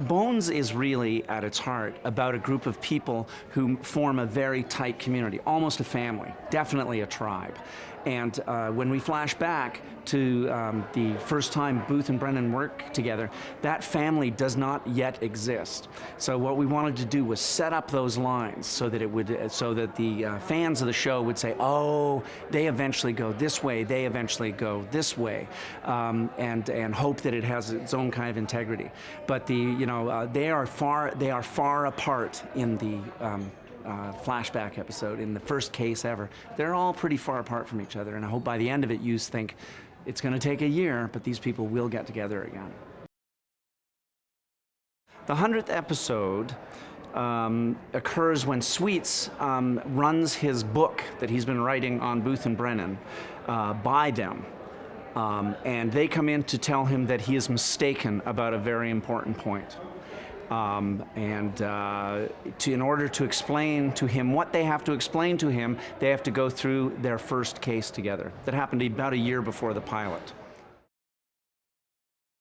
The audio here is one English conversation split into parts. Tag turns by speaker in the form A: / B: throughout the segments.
A: Bones is really, at its heart, about a group of people who form a very tight community, almost a family, definitely a tribe. And when we flash back to the first time Booth and Brennan worked together, that family does not yet exist. So what we wanted to do was set up those lines so that the fans of the show would say, "Oh, they eventually go this way, they eventually go this way," and hope that it has its own kind of integrity. But they are far apart in the flashback episode, in the first case ever. They're all pretty far apart from each other, and I hope by the end of it you think it's going to take a year, but these people will get together again. The 100th episode occurs when Sweets runs his book that he's been writing on Booth and Brennan by them. And they come in to tell him that he is mistaken about a very important point. In order to explain to him what they have to explain to him, they have to go through their first case together. That happened about a year before the pilot.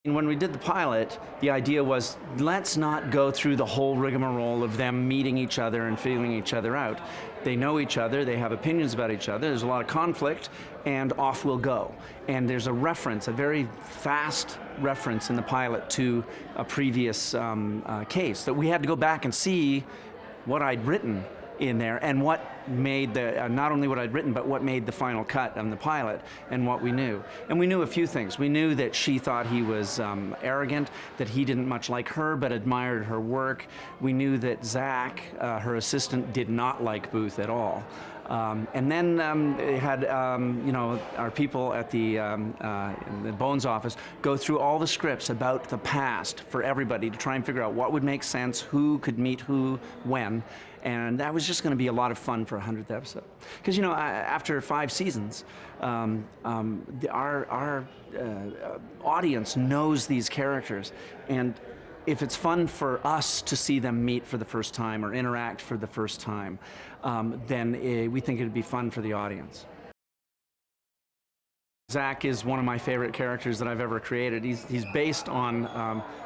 A: And when we did the pilot, the idea was, let's not go through the whole rigmarole of them meeting each other and feeling each other out. They know each other, they have opinions about each other, there's a lot of conflict, and off we'll go. And there's a reference, a very fast reference in the pilot to a previous case that we had to go back and see what I'd written in there and what made the, not only what I'd written, but what made the final cut on the pilot and what we knew. And we knew a few things. We knew that she thought he was arrogant, that he didn't much like her but admired her work. We knew that Zach, her assistant, did not like Booth at all. And then it had our people at in the Bones office go through all the scripts about the past for everybody to try and figure out what would make sense, who could meet who, when. And that was just going to be a lot of fun for a 100th episode. Because, after 5 seasons, our audience knows these characters. And if it's fun for us to see them meet for the first time or interact for the first time, then we think it'd be fun for the audience. Zach is one of my favorite characters that I've ever created. He's based on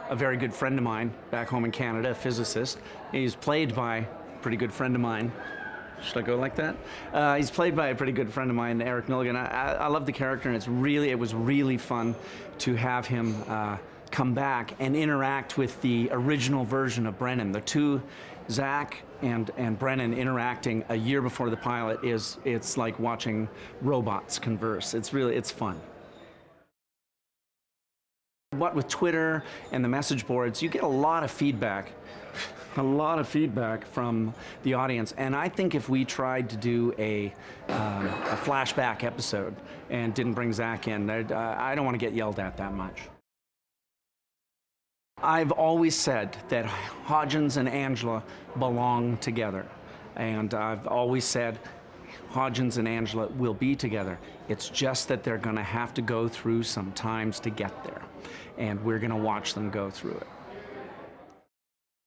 A: a very good friend of mine back home in Canada, a physicist. He's played by a pretty good friend of mine. Should I go like that? He's played by a pretty good friend of mine, Eric Milligan. I love the character, and it was really fun to have him come back and interact with the original version of Brennan. The two, Zach and Brennan, interacting a year before the pilot it's like watching robots converse. It's fun. What with Twitter and the message boards, you get a lot of feedback. A lot of feedback from the audience, and I think if we tried to do a flashback episode and didn't bring Zach in, I don't want to get yelled at that much. I've always said that Hodgins and Angela belong together, and I've always said Hodgins and Angela will be together. It's just that they're going to have to go through some times to get there, and we're going to watch them go through it.